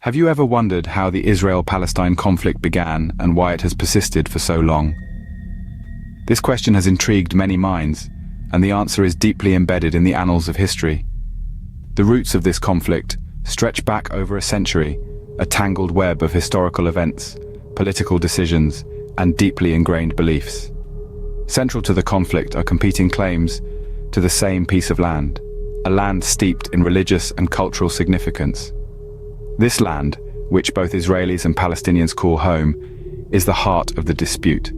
Have you ever wondered how the Israel-Palestine conflict began and why it has persisted for so long? This question has intrigued many minds, and the answer is deeply embedded in the annals of history. The roots of this conflict stretch back over a century, a tangled web of historical events, political decisions, and deeply ingrained beliefs. Central to the conflict are competing claims to the same piece of land, a land steeped in religious and cultural significance. This land, which both Israelis and Palestinians call home, is the heart of the dispute.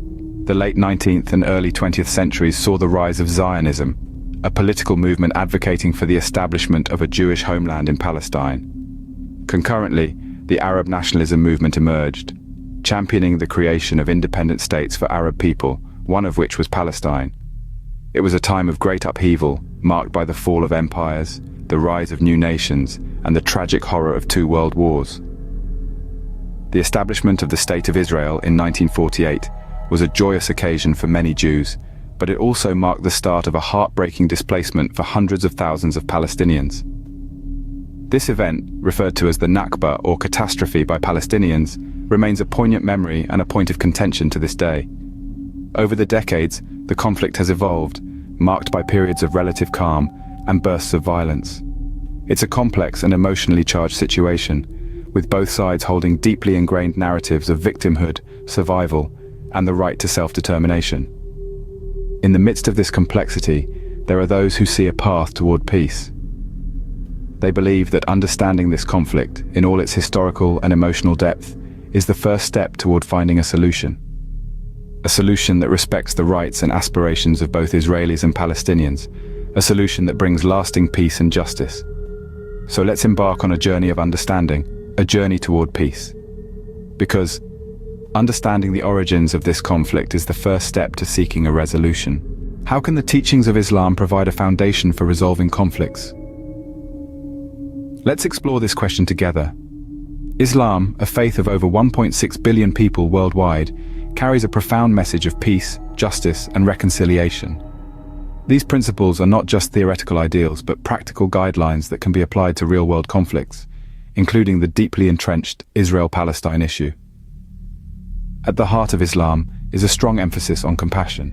The late 19th and early 20th centuries saw the rise of Zionism, a political movement advocating for the establishment of a Jewish homeland in Palestine. Concurrently, the Arab nationalism movement emerged, championing the creation of independent states for Arab people, one of which was Palestine. It was a time of great upheaval, marked by the fall of empires, the rise of new nations, and the tragic horror of two world wars. The establishment of the State of Israel in 1948 was a joyous occasion for many Jews, but it also marked the start of a heartbreaking displacement for hundreds of thousands of Palestinians. This event, referred to as the Nakba or catastrophe by Palestinians, remains a poignant memory and a point of contention to this day. Over the decades, the conflict has evolved, marked by periods of relative calm and bursts of violence. It's a complex and emotionally charged situation, with both sides holding deeply ingrained narratives of victimhood, survival, and the right to self-determination. In the midst of this complexity, there are those who see a path toward peace. They believe that understanding this conflict, in all its historical and emotional depth, is the first step toward finding a solution. A solution that respects the rights and aspirations of both Israelis and Palestinians, a solution that brings lasting peace and justice. So let's embark on a journey of understanding, a journey toward peace. Because understanding the origins of this conflict is the first step to seeking a resolution. How can the teachings of Islam provide a foundation for resolving conflicts? Let's explore this question together. Islam, a faith of over 1.6 billion people worldwide, carries a profound message of peace, justice, and reconciliation. These principles are not just theoretical ideals, but practical guidelines that can be applied to real-world conflicts, including the deeply entrenched Israel-Palestine issue. At the heart of Islam is a strong emphasis on compassion.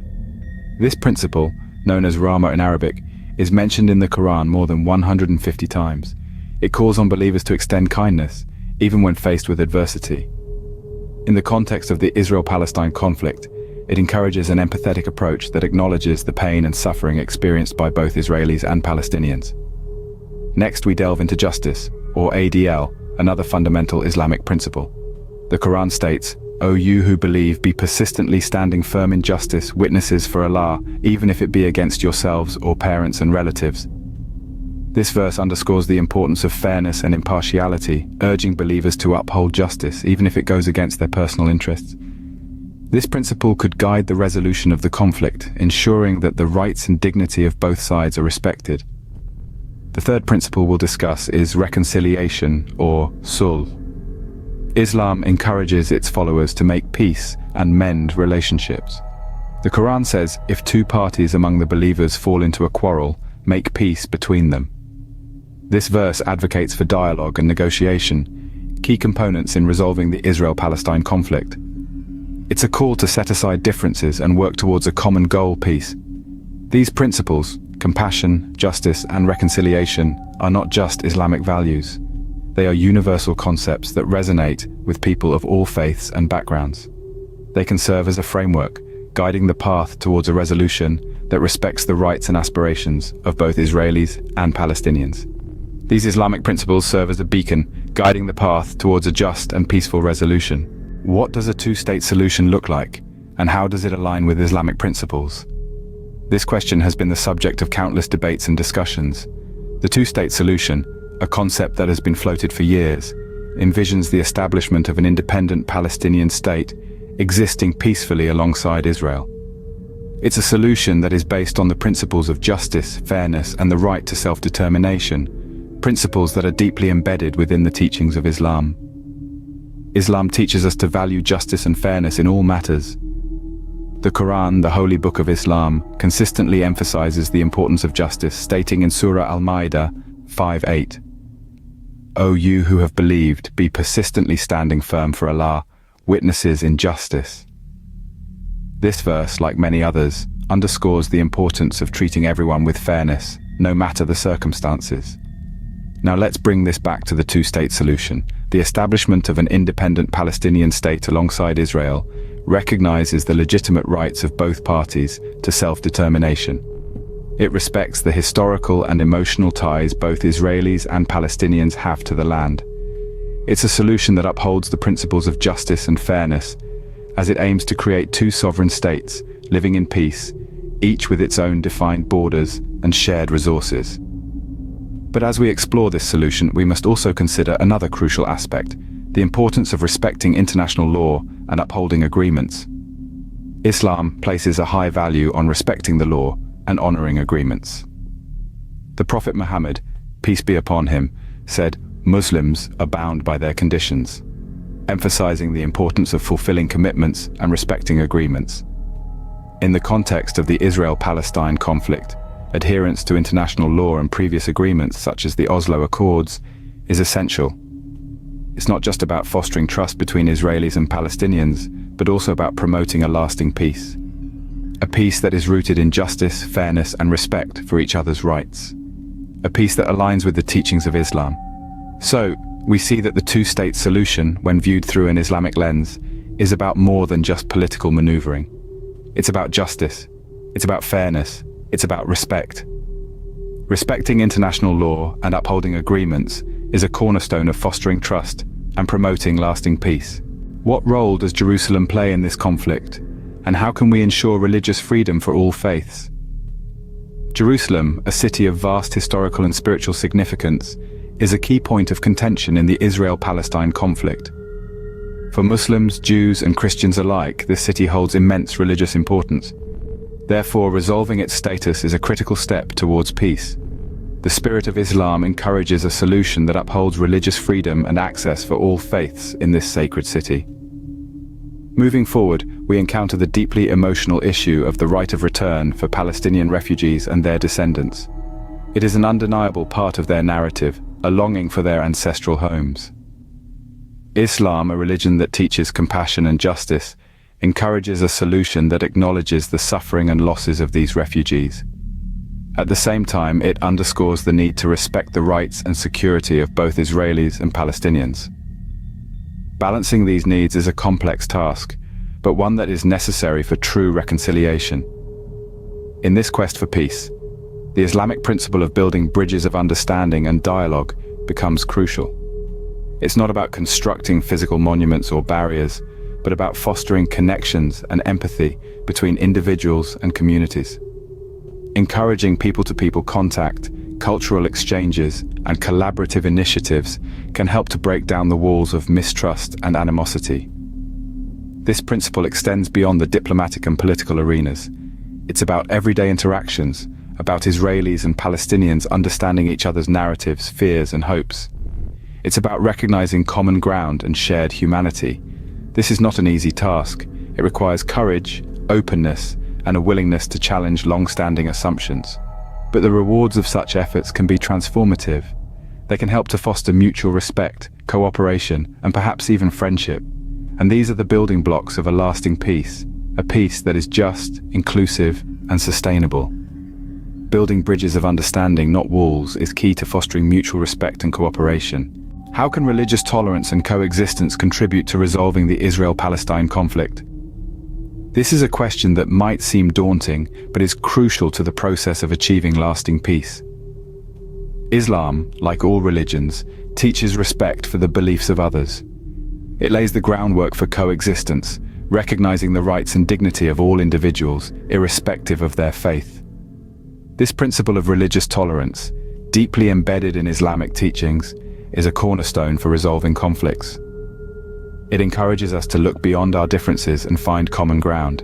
This principle, known as Rahmah in Arabic, is mentioned in the Quran more than 150 times. It calls on believers to extend kindness, even when faced with adversity. In the context of the Israel-Palestine conflict, it encourages an empathetic approach that acknowledges the pain and suffering experienced by both Israelis and Palestinians. Next, we delve into justice, or ADL, another fundamental Islamic principle. The Quran states, "O you who believe, be persistently standing firm in justice, witnesses for Allah, even if it be against yourselves or parents and relatives." This verse underscores the importance of fairness and impartiality, urging believers to uphold justice, even if it goes against their personal interests. This principle could guide the resolution of the conflict, ensuring that the rights and dignity of both sides are respected. The third principle we'll discuss is reconciliation, or sulh. Islam encourages its followers to make peace and mend relationships. The Quran says, if two parties among the believers fall into a quarrel, make peace between them. This verse advocates for dialogue and negotiation, key components in resolving the Israel-Palestine conflict. It's a call to set aside differences and work towards a common goal, peace. These principles, compassion, justice, and reconciliation, are not just Islamic values. They are universal concepts that resonate with people of all faiths and backgrounds. They can serve as a framework, guiding the path towards a resolution that respects the rights and aspirations of both Israelis and Palestinians. These Islamic principles serve as a beacon, guiding the path towards a just and peaceful resolution. What does a two-state solution look like, and how does it align with Islamic principles? This question has been the subject of countless debates and discussions. The two-state solution, a concept that has been floated for years, envisions the establishment of an independent Palestinian state existing peacefully alongside Israel. It's a solution that is based on the principles of justice, fairness, and the right to self-determination, principles that are deeply embedded within the teachings of Islam. Islam teaches us to value justice and fairness in all matters. The Quran, the holy book of Islam, consistently emphasizes the importance of justice, stating in Surah Al-Ma'idah 5:8, O you who have believed, be persistently standing firm for Allah, witnesses in justice. This verse, like many others, underscores the importance of treating everyone with fairness, no matter the circumstances. Now let's bring this back to the two-state solution. The establishment of an independent Palestinian state alongside Israel recognizes the legitimate rights of both parties to self-determination. It respects the historical and emotional ties both Israelis and Palestinians have to the land. It's a solution that upholds the principles of justice and fairness, as it aims to create two sovereign states living in peace, each with its own defined borders and shared resources. But as we explore this solution, we must also consider another crucial aspect: the importance of respecting international law and upholding agreements. Islam places a high value on respecting the law and honoring agreements. The Prophet Muhammad, peace be upon him, said, "Muslims are bound by their conditions," emphasizing the importance of fulfilling commitments and respecting agreements. In the context of the Israel-Palestine conflict, adherence to international law and previous agreements such as the Oslo Accords is essential. It's not just about fostering trust between Israelis and Palestinians, but also about promoting a lasting peace. A peace that is rooted in justice, fairness, and respect for each other's rights. A peace that aligns with the teachings of Islam. So, we see that the two-state solution, when viewed through an Islamic lens, is about more than just political maneuvering. It's about justice. It's about fairness. It's about respect. Respecting international law and upholding agreements is a cornerstone of fostering trust and promoting lasting peace. What role does Jerusalem play in this conflict? And how can we ensure religious freedom for all faiths? Jerusalem, a city of vast historical and spiritual significance, is a key point of contention in the Israel-Palestine conflict. For Muslims, Jews, and Christians alike, this city holds immense religious importance. Therefore, resolving its status is a critical step towards peace. The spirit of Islam encourages a solution that upholds religious freedom and access for all faiths in this sacred city. Moving forward, we encounter the deeply emotional issue of the right of return for Palestinian refugees and their descendants. It is an undeniable part of their narrative, a longing for their ancestral homes. Islam, a religion that teaches compassion and justice, encourages a solution that acknowledges the suffering and losses of these refugees. At the same time, it underscores the need to respect the rights and security of both Israelis and Palestinians. Balancing these needs is a complex task, but one that is necessary for true reconciliation. In this quest for peace, the Islamic principle of building bridges of understanding and dialogue becomes crucial. It's not about constructing physical monuments or barriers, but about fostering connections and empathy between individuals and communities. Encouraging people-to-people contact, cultural exchanges, and collaborative initiatives can help to break down the walls of mistrust and animosity. This principle extends beyond the diplomatic and political arenas. It's about everyday interactions, about Israelis and Palestinians understanding each other's narratives, fears, and hopes. It's about recognizing common ground and shared humanity. This is not an easy task. It requires courage, openness, and a willingness to challenge long-standing assumptions. But the rewards of such efforts can be transformative. They can help to foster mutual respect, cooperation, and perhaps even friendship. And these are the building blocks of a lasting peace, a peace that is just, inclusive, and sustainable. Building bridges of understanding, not walls, is key to fostering mutual respect and cooperation. How can religious tolerance and coexistence contribute to resolving the Israel-Palestine conflict? This is a question that might seem daunting, but is crucial to the process of achieving lasting peace. Islam, like all religions, teaches respect for the beliefs of others. It lays the groundwork for coexistence, recognizing the rights and dignity of all individuals, irrespective of their faith. This principle of religious tolerance, deeply embedded in Islamic teachings, is a cornerstone for resolving conflicts. It encourages us to look beyond our differences and find common ground.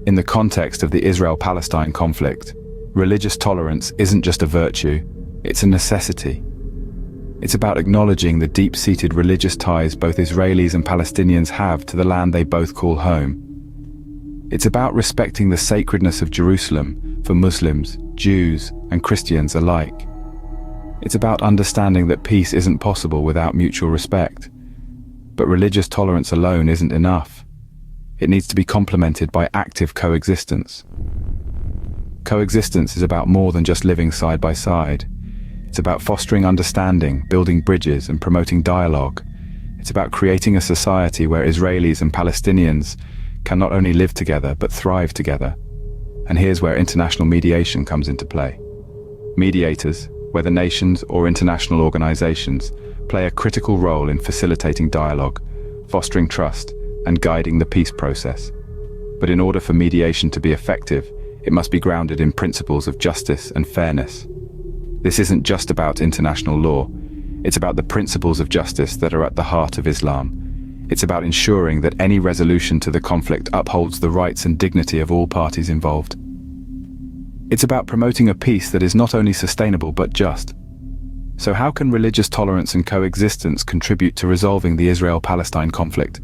In the context of the Israel-Palestine conflict, religious tolerance isn't just a virtue, it's a necessity. It's about acknowledging the deep-seated religious ties both Israelis and Palestinians have to the land they both call home. It's about respecting the sacredness of Jerusalem for Muslims, Jews, and Christians alike. It's about understanding that peace isn't possible without mutual respect. But religious tolerance alone isn't enough. It needs to be complemented by active coexistence. Coexistence is about more than just living side by side. It's about fostering understanding, building bridges, and promoting dialogue. It's about creating a society where Israelis and Palestinians can not only live together, but thrive together. And here's where international mediation comes into play. Mediators, whether nations or international organizations, play a critical role in facilitating dialogue, fostering trust, and guiding the peace process. But in order for mediation to be effective, it must be grounded in principles of justice and fairness. This isn't just about international law. It's about the principles of justice that are at the heart of Islam. It's about ensuring that any resolution to the conflict upholds the rights and dignity of all parties involved. It's about promoting a peace that is not only sustainable but just. So how can religious tolerance and coexistence contribute to resolving the Israel-Palestine conflict?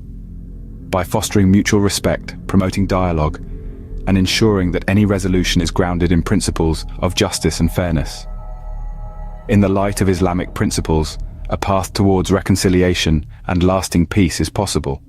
By fostering mutual respect, promoting dialogue, and ensuring that any resolution is grounded in principles of justice and fairness. In the light of Islamic principles, a path towards reconciliation and lasting peace is possible.